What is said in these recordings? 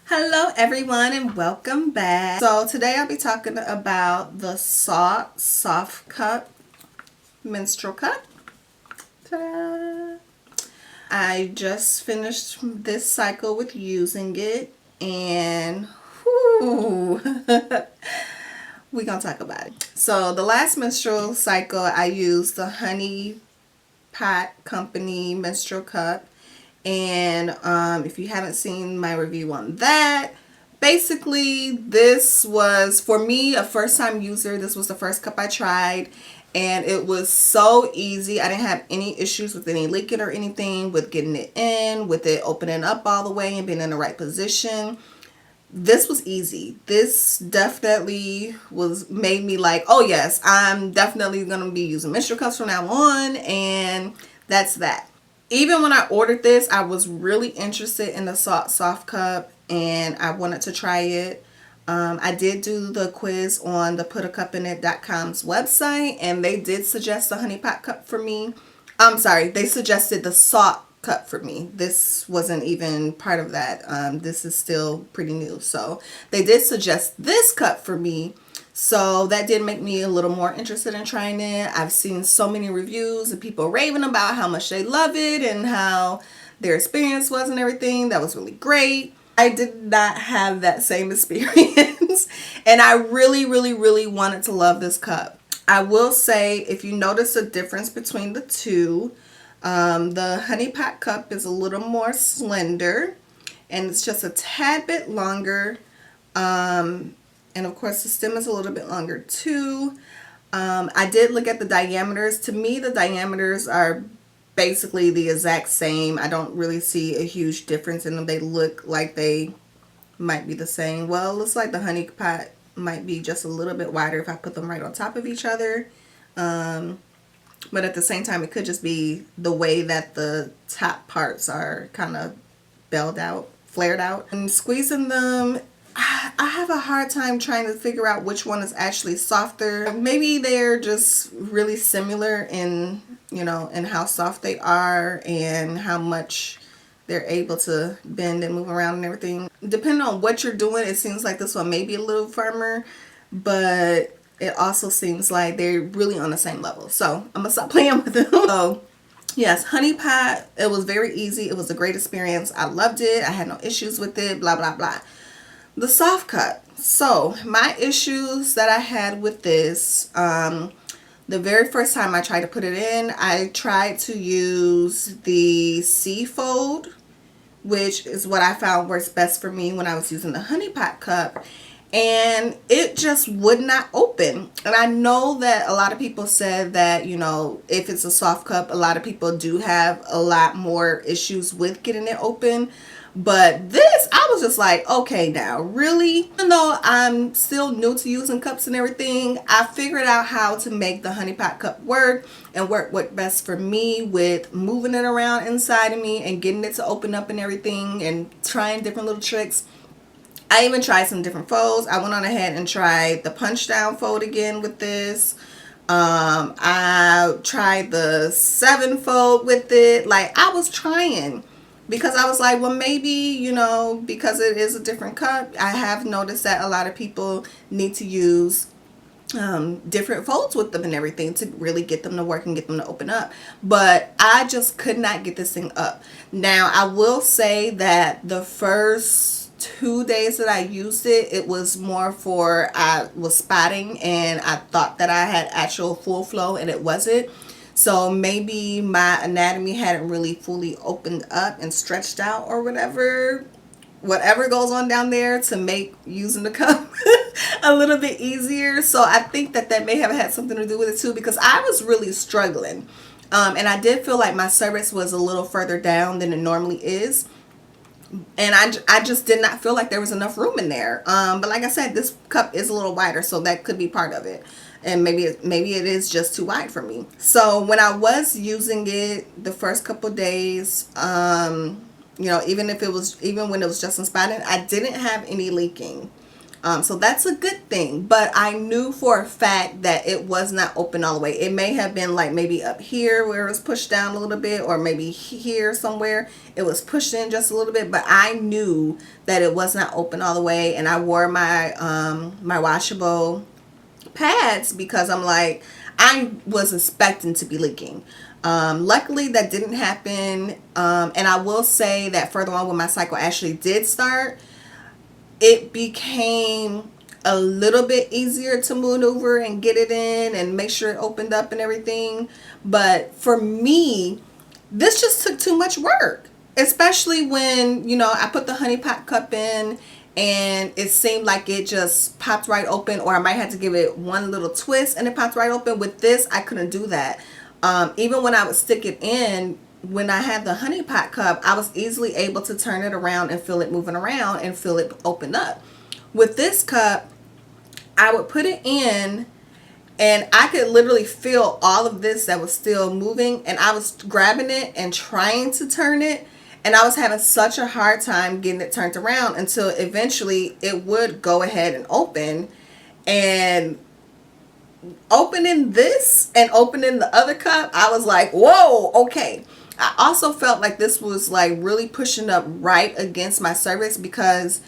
Hello everyone and welcome back. So today I'll be talking about the Saalt Soft Cup Menstrual Cup. Ta-da! I just finished this cycle with using it and whew, we're gonna talk about it. So the last menstrual cycle I used the Honey Pot Company Menstrual Cup, and if you haven't seen my review on that, basically this was, for me, a first time user. This was the first cup I tried, and it was so easy. I didn't have any issues with any leaking or anything, with getting it in, with it opening up all the way and being in the right position. This was easy. This definitely was made me like, oh yes, I'm definitely gonna be using menstrual cups from now on, and that's that. Even when I ordered this, I was really interested in the Saalt Soft Cup and I wanted to try it. I did do the quiz on the putacupinit.com's website, and they did suggest the honey pot cup for me. I'm sorry, they suggested the Saalt cup for me. This wasn't even part of that. This is still pretty new. So they did suggest this cup for me. So that did make me a little more interested in trying it. I've seen so many reviews of people raving about how much they love it and how their experience was and everything. That was really great. I did not have that same experience and I really wanted to love this cup. I will say, if you notice a difference between the two, the honey pot cup is a little more slender and it's just a tad bit longer. And of course the stem is a little bit longer too. I did look at the diameters. To me, the diameters are basically the exact same. I don't really see a huge difference in them. They look like they might be the same. Well, it looks like the honey pot might be just a little bit wider if I put them right on top of each other. But at the same time, it could just be the way that the top parts are kind of belled out, flared out. And squeezing them, I have a hard time trying to figure out which one is actually softer. Maybe they're just really similar in, in how soft they are and how much they're able to bend and move around and everything. Depending on what you're doing, it seems like this one may be a little firmer, but it also seems like they're really on the same level. So I'm gonna stop playing with them. So yes, honey pot, it was very easy. It was a great experience. I loved it. I had no issues with it, blah blah blah. The soft cup. So my issues that I had with this, the very first time I tried to put it in, I tried to use the C-fold, which is what I found works best for me when I was using the honey pot cup, and it just would not open. And I know that a lot of people said that, if it's a soft cup, a lot of people do have a lot more issues with getting it open. But this, I was just like, okay, now really, even though I'm still new to using cups and everything, I figured out how to make the honey pot cup work and work what best for me with moving it around inside of me and getting it to open up and everything, and trying different little tricks. I even tried some different folds. I went on ahead and tried the punch down fold again with this. I tried the 7-fold with it. Like, I was trying, because I was like, well, maybe, because it is a different cup. I have noticed that a lot of people need to use different folds with them and everything to really get them to work and get them to open up. But I just could not get this thing up. Now, I will say that the first 2 days that I used it, it was more for, I was spotting and I thought that I had actual full flow and it wasn't. So maybe my anatomy hadn't really fully opened up and stretched out or whatever goes on down there to make using the cup a little bit easier. So I think that may have had something to do with it too, because I was really struggling. And I did feel like my cervix was a little further down than it normally is. And I just did not feel like there was enough room in there. But like I said, this cup is a little wider, so that could be part of it. And maybe it is just too wide for me. So when I was using it the first couple days, even when it was just in spotting, I didn't have any leaking. So that's a good thing. But I knew for a fact that it was not open all the way. It may have been like maybe up here where it was pushed down a little bit, or maybe here somewhere it was pushed in just a little bit. But I knew that it was not open all the way, and I wore my my washable pads because I'm like, I was expecting to be leaking. Luckily that didn't happen. And I will say that further on when my cycle actually did start, it became a little bit easier to maneuver and get it in and make sure it opened up and everything. But for me, this just took too much work, especially when, I put the honey pot cup in and it seemed like it just popped right open, or I might have to give it one little twist and it popped right open. With this, I couldn't do that. Even when I would stick it in, when I had the honey pot cup, I was easily able to turn it around and feel it moving around and feel it open up. With this cup, I would put it in and I could literally feel all of this that was still moving, and I was grabbing it and trying to turn it, and I was having such a hard time getting it turned around until eventually it would go ahead and open. And opening this and opening the other cup, I was like, whoa, okay. I also felt like this was like really pushing up right against my cervix because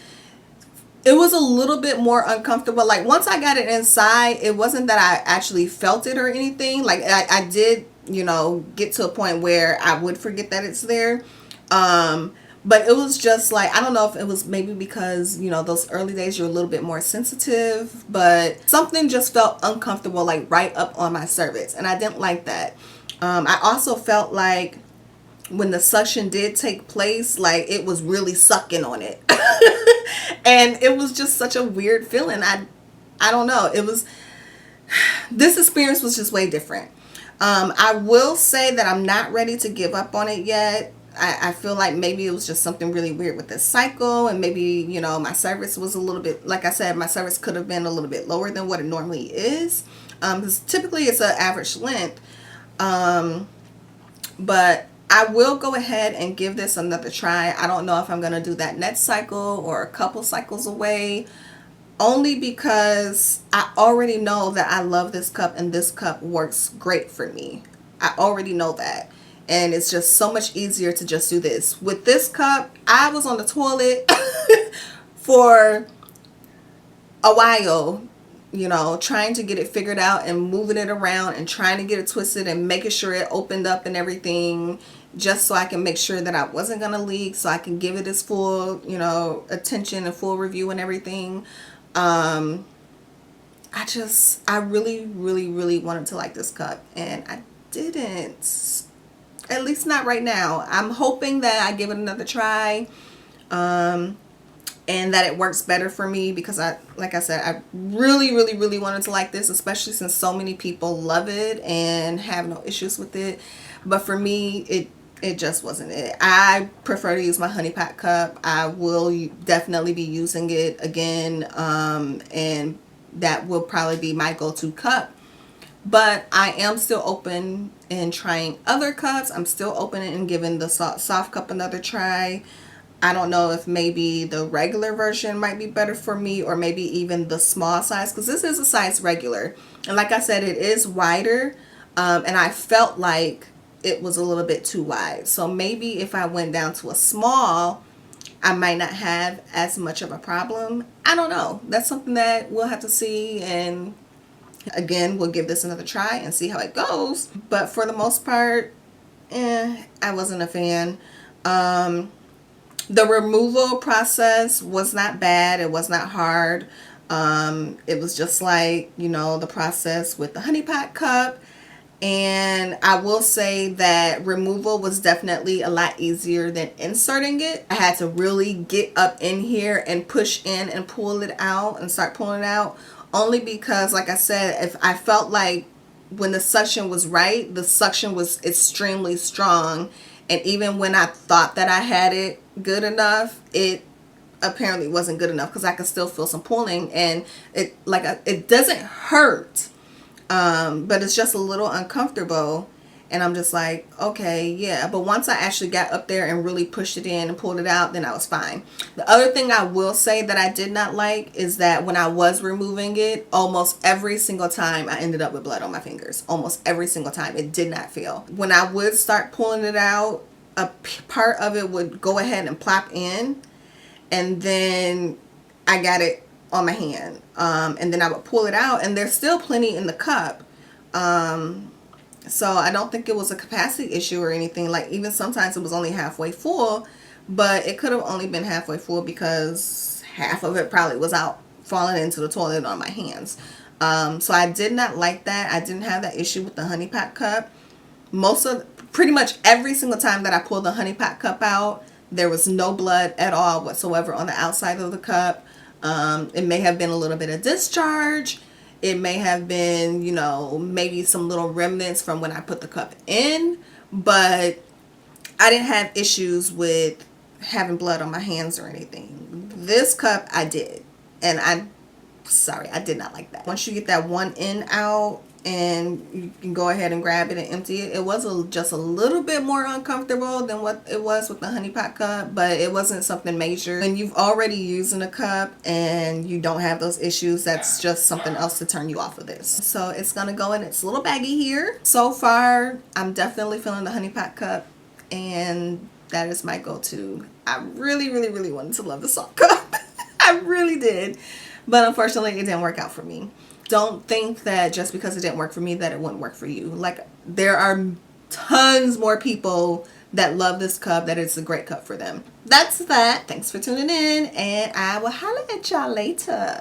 it was a little bit more uncomfortable. Like once I got it inside, it wasn't that I actually felt it or anything. Like I did, get to a point where I would forget that it's there. But it was just like, I don't know if it was maybe because, those early days you're a little bit more sensitive, but something just felt uncomfortable, like right up on my cervix. And I didn't like that. I also felt like when the suction did take place, like it was really sucking on it. And it was just such a weird feeling. I don't know. This experience was just way different. I will say that I'm not ready to give up on it yet. I feel like maybe it was just something really weird with this cycle, and maybe, my cervix was a little bit, like I said, my cervix could have been a little bit lower than what it normally is. Because typically it's an average length. But I will go ahead and give this another try. I don't know if I'm going to do that next cycle or a couple cycles away, only because I already know that I love this cup and this cup works great for me. I already know that. And it's just so much easier to just do this. With this cup, I was on the toilet for a while, trying to get it figured out and moving it around and trying to get it twisted and making sure it opened up and everything, just so I can make sure that I wasn't going to leak, so I can give it its full, attention and full review and everything. I really, really, really wanted to like this cup, and I didn't. At least not right now. I'm hoping that I give it another try, and that it works better for me, because like I said, I really, really, really wanted to like this, especially since so many people love it and have no issues with it. But for me, it just wasn't it. I prefer to use my honey pot cup. I will definitely be using it again, and that will probably be my go-to cup. But I am still open in trying other cups. I'm still open in giving the Saalt Soft Cup another try. I don't know if maybe the regular version might be better for me, or maybe even the small size, because this is a size regular. And like I said, it is wider, and I felt like it was a little bit too wide. So maybe if I went down to a small, I might not have as much of a problem. I don't know. That's something that we'll have to see, and again, we'll give this another try and see how it goes. But for the most part, I wasn't a fan. The removal process was not bad. It was not hard. It was just like, the process with the honey pot cup. And I will say that removal was definitely a lot easier than inserting it. I had to really get up in here and push in and pull it out and start pulling it out. Only because, like I said, if I felt like when the suction was right, the suction was extremely strong. And even when I thought that I had it good enough, it apparently wasn't good enough, because I could still feel some pulling, and it doesn't hurt, but it's just a little uncomfortable. And I'm just like, okay, yeah. But once I actually got up there and really pushed it in and pulled it out, then I was fine. The other thing I will say that I did not like is that when I was removing it, almost every single time I ended up with blood on my fingers. Almost every single time. It did not feel. When I would start pulling it out, a part of it would go ahead and plop in. And then I got it on my hand. And then I would pull it out, and there's still plenty in the cup. So I don't think it was a capacity issue or anything. Like, even sometimes it was only halfway full, but it could have only been halfway full because half of it probably was out falling into the toilet on my hands. So I did not like that. I didn't have that issue with the honey pot cup. Pretty much every single time that I pulled the honey pot cup out, there was no blood at all whatsoever on the outside of the cup. It may have been a little bit of discharge. It may have been, you know, maybe some little remnants from when I put the cup in, but I didn't have issues with having blood on my hands or anything. This cup I did, and I did not like that. Once you get that one end out and you can go ahead and grab it and empty it, it was just a little bit more uncomfortable than what it was with the honey pot cup, but it wasn't something major. When you've already using a cup and you don't have those issues, that's just something else to turn you off of this. So it's gonna go in its little baggie here. So far, I'm definitely feeling the honey pot cup, and that is my go-to. I really, really, really wanted to love the Saalt cup. I really did. But unfortunately, it didn't work out for me. Don't think that just because it didn't work for me that it wouldn't work for you. Like, there are tons more people that love this cup, that it's a great cup for them. That's that. Thanks for tuning in, and I will holler at y'all later.